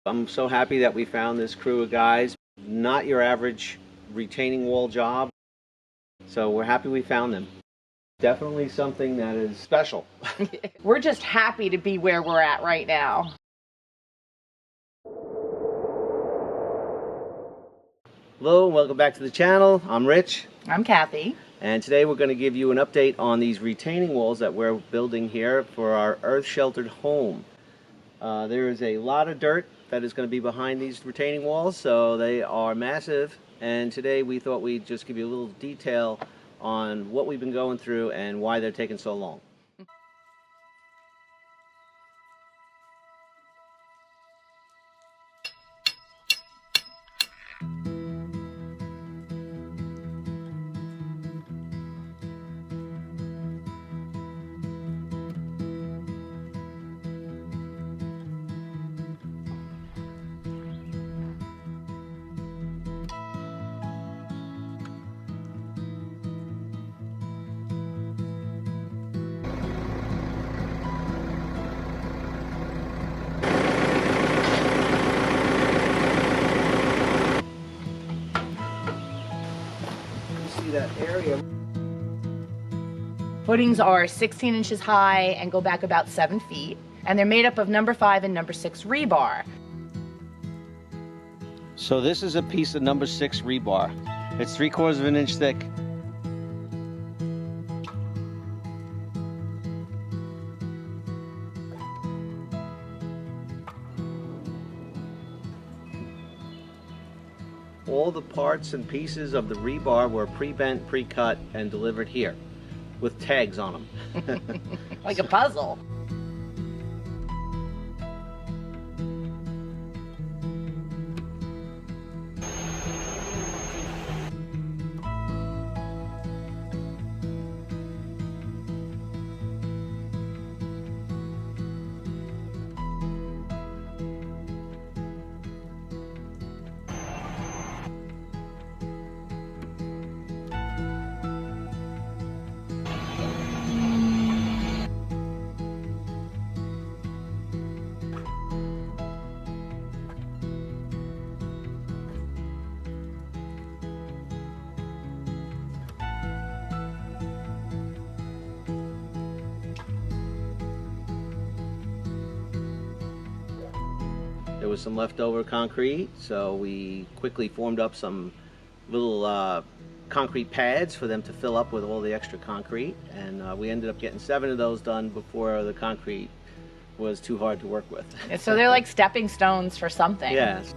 I'm so happy that we found this crew of guys. Not your average retaining wall job. So we're happy we found them. Definitely something that is special. We're just happy to be where we're at right now. Hello and welcome back to the channel. I'm Rich. I'm Kathy. And today we're going to give you an update on these retaining walls that we're building here for our earth-sheltered home. There is a lot of dirt that is going to be behind these retaining walls, so they are massive. And today we thought we'd just give you a little detail on what we've been going through and why they're taking so long. That area. Footings are 16 inches high and go back about 7 feet, and they're made up of number 5 and number 6 rebar. So this is a piece of number 6 rebar. It's 3/4 of an inch thick. All the parts and pieces of the rebar were pre-bent, pre-cut, and delivered here with tags on them. Like a puzzle. There was some leftover concrete, so we quickly formed up some little concrete pads for them to fill up with all the extra concrete, and we ended up getting 7 of those done before the concrete was too hard to work with. So they're like stepping stones for something. Yes.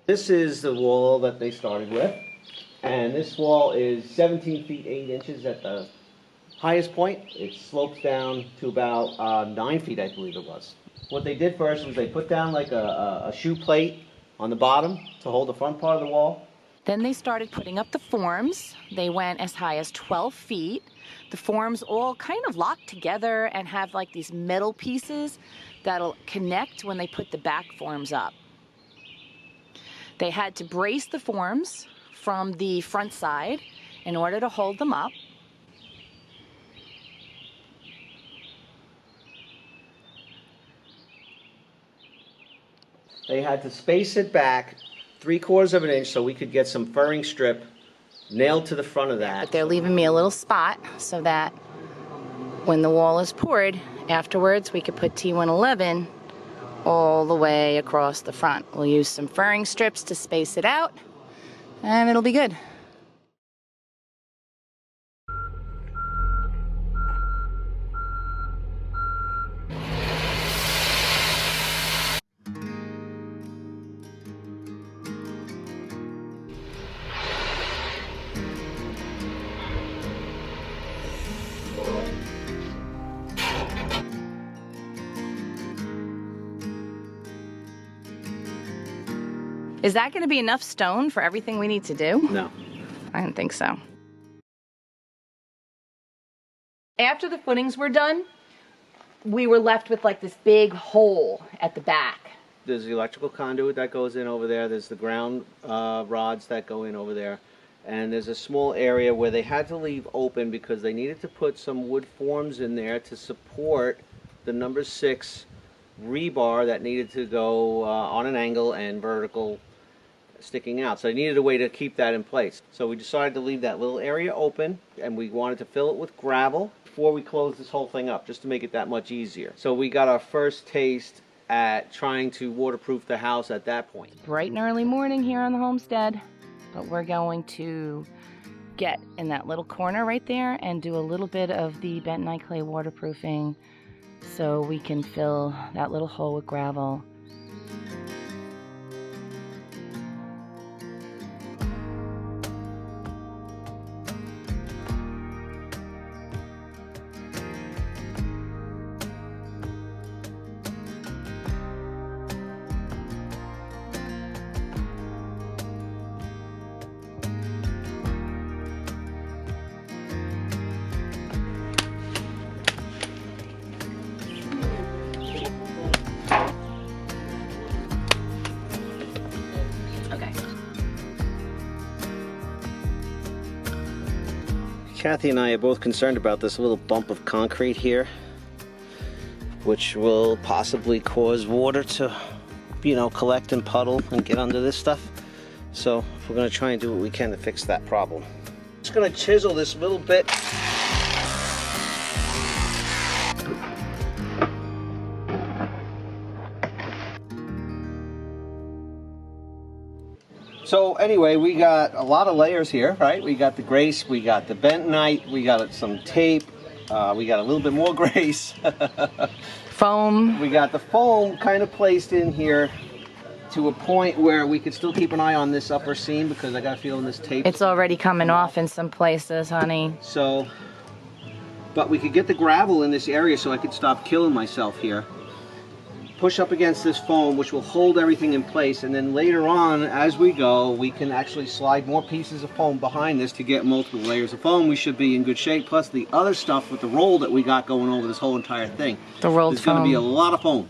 This is the wall that they started with, and this wall is 17 feet 8 inches at the highest point. It slopes down to about 9 feet, I believe it was. What they did first was they put down like a shoe plate on the bottom to hold the front part of the wall. Then they started putting up the forms. They went as high as 12 feet. The forms all kind of lock together and have like these metal pieces that'll connect when they put the back forms up. They had to brace the forms from the front side in order to hold them up. They had to space it back 3/4 of an inch so we could get some furring strip nailed to the front of that. But they're leaving me a little spot so that when the wall is poured, afterwards we could put T111 all the way across the front. We'll use some furring strips to space it out, and it'll be good. Is that going to be enough stone for everything we need to do? No. I don't think so. After the footings were done, we were left with like this big hole at the back. There's the electrical conduit that goes in over there. There's the ground rods that go in over there. And there's a small area where they had to leave open because they needed to put some wood forms in there to support the number 6 rebar that needed to go on an angle and vertical sticking out. So they needed a way to keep that in place. So we decided to leave that little area open, and we wanted to fill it with gravel before we close this whole thing up, just to make it that much easier. So we got our first taste at trying to waterproof the house at that point. Bright and early morning here on the homestead, but we're going to get in that little corner right there and do a little bit of the bentonite clay waterproofing so we can fill that little hole with gravel. Kathy and I are both concerned about this little bump of concrete here, which will possibly cause water to, collect and puddle and get under this stuff. So we're going to try and do what we can to fix that problem. Just going to chisel this little bit. So anyway, we got a lot of layers here, right? We got the grace, we got the bentonite, we got some tape, we got a little bit more grace. Foam. We got the foam kind of placed in here to a point where we could still keep an eye on this upper seam, because I got a feeling this tape. It's already coming off in some places, honey. So, but we could get the gravel in this area so I could stop killing myself here. Push up against this foam, which will hold everything in place, and then later on, as we go, we can actually slide more pieces of foam behind this to get multiple layers of foam. We should be in good shape, plus the other stuff with the roll that we got going over this whole entire thing. The rolled foam. There's going to be a lot of foam.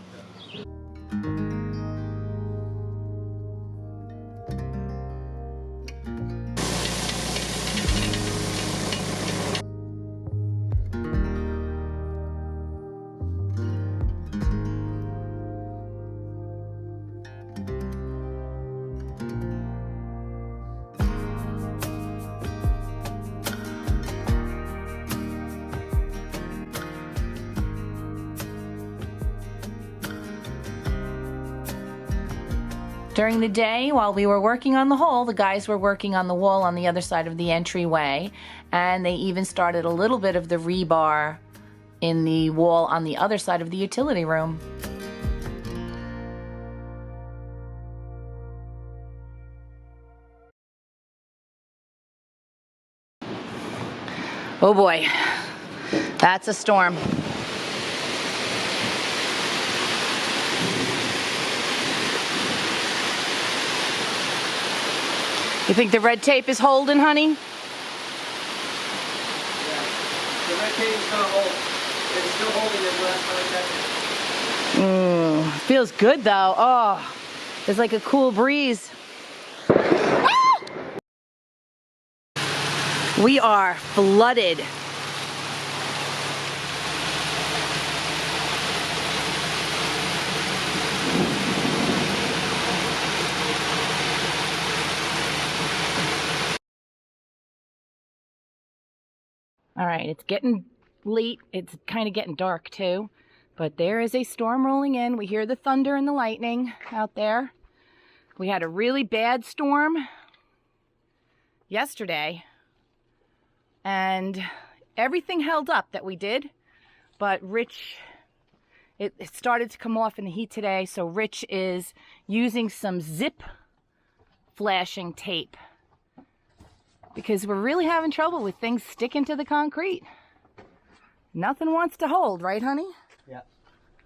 During the day, while we were working on the hole, the guys were working on the wall on the other side of the entryway, and they even started a little bit of the rebar in the wall on the other side of the utility room. Oh boy, that's a storm. You think the red tape is holding, honey? Yeah, the red tape is going to hold. It's still holding it last time I checked it. Feels good though. Oh, there's like a cool breeze. Ah! We are flooded. All right, it's getting late. It's kind of getting dark too, but there is a storm rolling in. We hear the thunder and the lightning out there. We had a really bad storm yesterday, and everything held up that we did, but Rich, it started to come off in the heat today, so Rich is using some zip flashing tape, because we're really having trouble with things sticking to the concrete. Nothing wants to hold, right, honey? Yeah.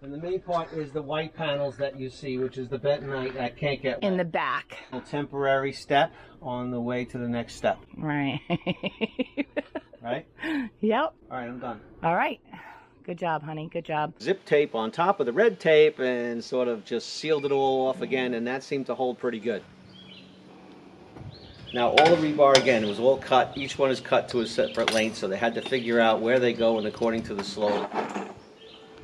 And the main part is the white panels that you see, which is the bentonite that can't get wet. In the back. A temporary step on the way to the next step. Right. Right? Yep. All right, I'm done. All right. Good job, honey. Good job. Zip tape on top of the red tape and sort of just sealed it all off again, and that seemed to hold pretty good. Now all the rebar, again, it was all cut. Each one is cut to a separate length, so they had to figure out where they go and according to the slope.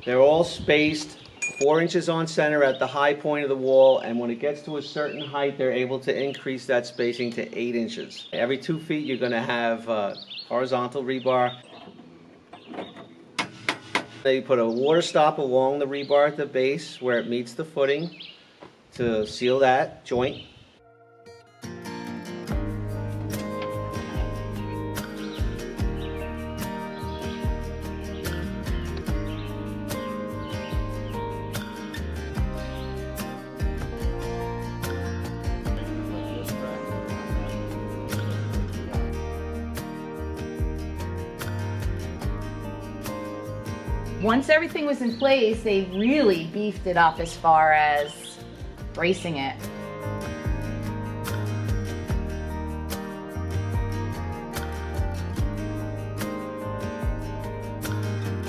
They're all spaced 4 inches on center at the high point of the wall, and when it gets to a certain height, they're able to increase that spacing to 8 inches. Every 2 feet, you're going to have horizontal rebar. They put a water stop along the rebar at the base where it meets the footing to seal that joint. Once everything was in place, they really beefed it up as far as bracing it.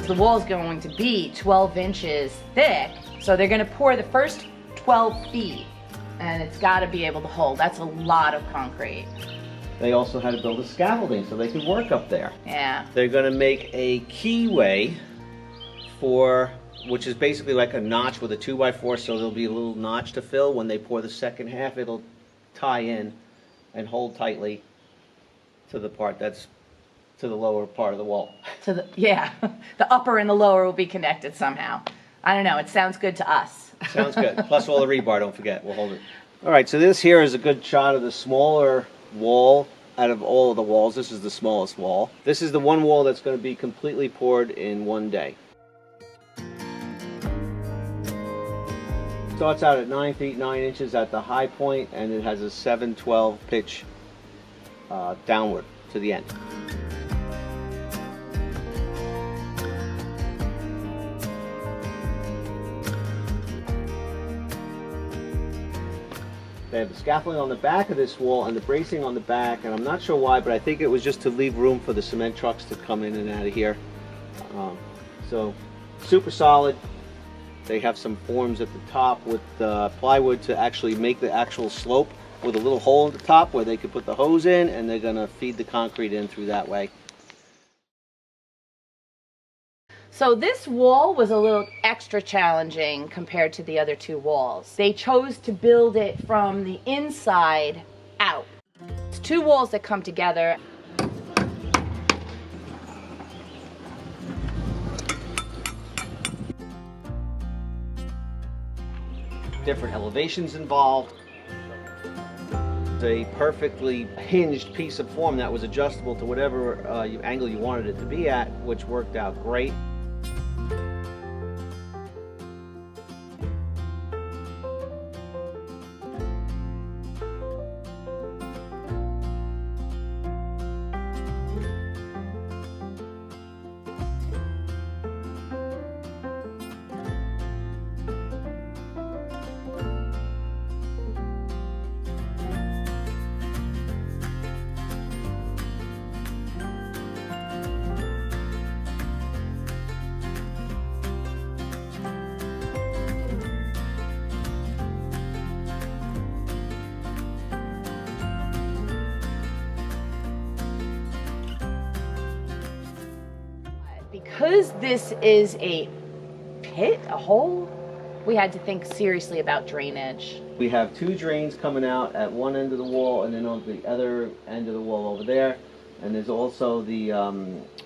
The wall's going to be 12 inches thick, so they're going to pour the first 12 feet, and it's got to be able to hold. That's a lot of concrete. They also had to build a scaffolding so they could work up there. Yeah. They're going to make a keyway which is basically like a notch with a 2x4, so there'll be a little notch to fill. When they pour the second half, it'll tie in and hold tightly to the part that's to the lower part of the wall. Yeah, the upper and the lower will be connected somehow. I don't know, it sounds good to us. Sounds good. Plus all the rebar, don't forget, we'll hold it. All right, so this here is a good shot of the smaller wall. Out of all of the walls, this is the smallest wall. This is the one wall that's going to be completely poured in one day. Starts out at 9 feet 9 inches at the high point, and it has a 7/12 pitch downward to the end. They have the scaffolding on the back of this wall and the bracing on the back, and I'm not sure why, but I think it was just to leave room for the cement trucks to come in and out of here. So super solid. They have some forms at the top with plywood to actually make the actual slope with a little hole at the top where they could put the hose in, and they're going to feed the concrete in through that way. So this wall was a little extra challenging compared to the other two walls. They chose to build it from the inside out. It's two walls that come together. Different elevations involved. It's a perfectly hinged piece of form that was adjustable to whatever angle you wanted it to be at, which worked out great. Because this is a pit, a hole, we had to think seriously about drainage. We have two drains coming out at one end of the wall and then on the other end of the wall over there. And there's also the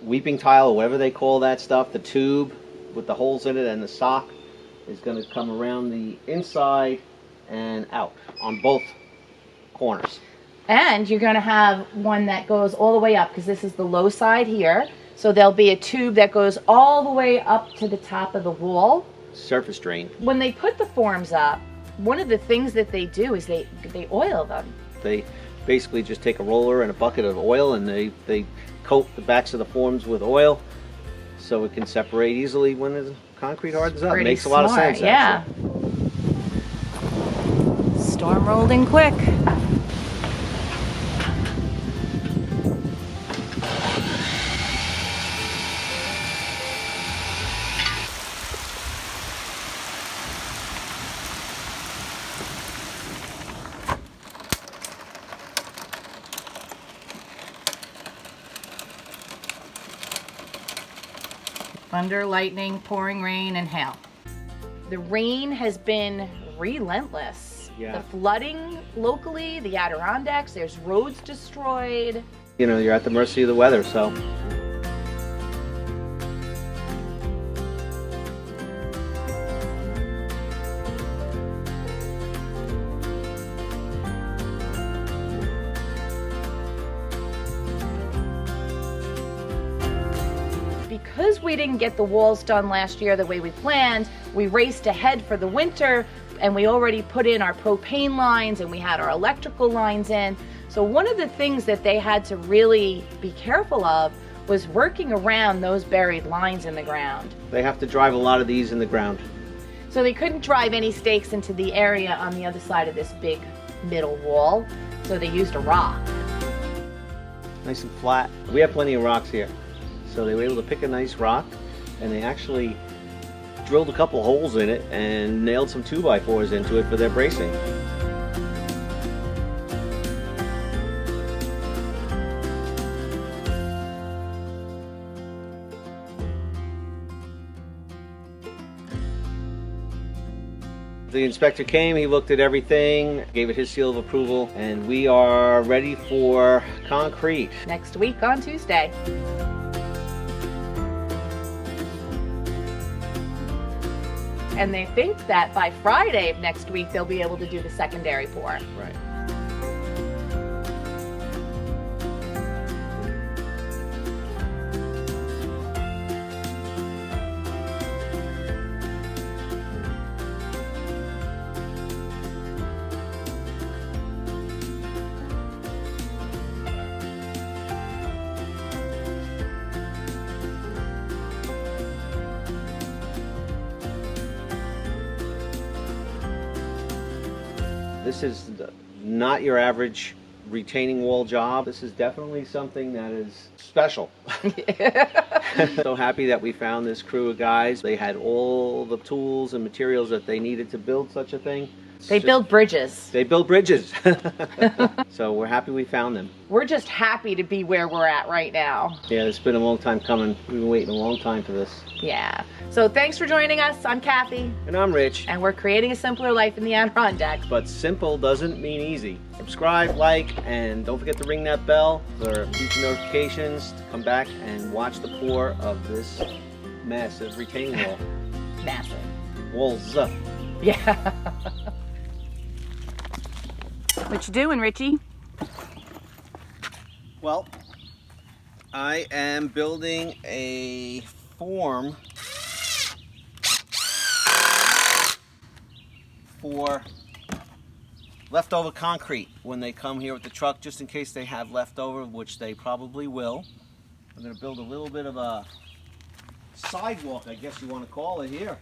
weeping tile, or whatever they call that stuff, the tube with the holes in it, and the sock is going to come around the inside and out on both corners. And you're going to have one that goes all the way up, because this is the low side here. So there'll be a tube that goes all the way up to the top of the wall. Surface drain. When they put the forms up, one of the things that they do is they oil them. They basically just take a roller and a bucket of oil, and they coat the backs of the forms with oil so it can separate easily when concrete hardens up. Pretty Makes a lot of smart, sense, yeah. actually. Storm rolled in quick. Thunder, lightning, pouring rain, and hail. The rain has been relentless. Yeah. The flooding locally, the Adirondacks, there's roads destroyed. You know, you're at the mercy of the weather, so. Because we didn't get the walls done last year the way we planned, we raced ahead for the winter, and we already put in our propane lines and we had our electrical lines in. So one of the things that they had to really be careful of was working around those buried lines in the ground. They have to drive a lot of these in the ground. So they couldn't drive any stakes into the area on the other side of this big middle wall, so they used a rock. Nice and flat. We have plenty of rocks here. So they were able to pick a nice rock, and they actually drilled a couple holes in it and nailed some 2x4s into it for their bracing. The inspector came, he looked at everything, gave it his seal of approval, and we are ready for concrete. Next week on Tuesday. And they think that by Friday of next week, they'll be able to do the secondary pour. Right. This is not your average retaining wall job. This is definitely something that is special. So happy that we found this crew of guys. They had all the tools and materials that they needed to build such a thing. They build bridges. They build bridges. So we're happy we found them. We're just happy to be where we're at right now. Yeah, it's been a long time coming. We've been waiting a long time for this. Yeah. So thanks for joining us. I'm Kathy. And I'm Rich. And we're creating a simpler life in the Adirondacks. But simple doesn't mean easy. Subscribe, like, and don't forget to ring that bell for future notifications to come back and watch the pour of this massive retaining wall. Massive. Walls. Yeah. What you doing, Richie? Well, I am building a form for leftover concrete when they come here with the truck, just in case they have leftover, which they probably will. I'm going to build a little bit of a sidewalk, I guess you want to call it, here.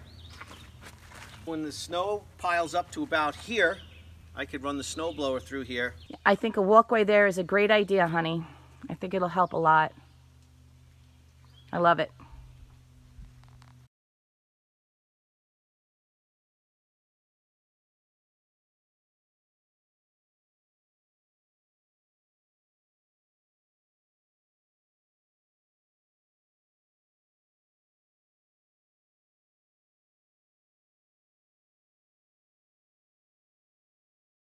When the snow piles up to about here, I could run the snow blower through here. I think a walkway there is a great idea, honey. I think it'll help a lot. I love it.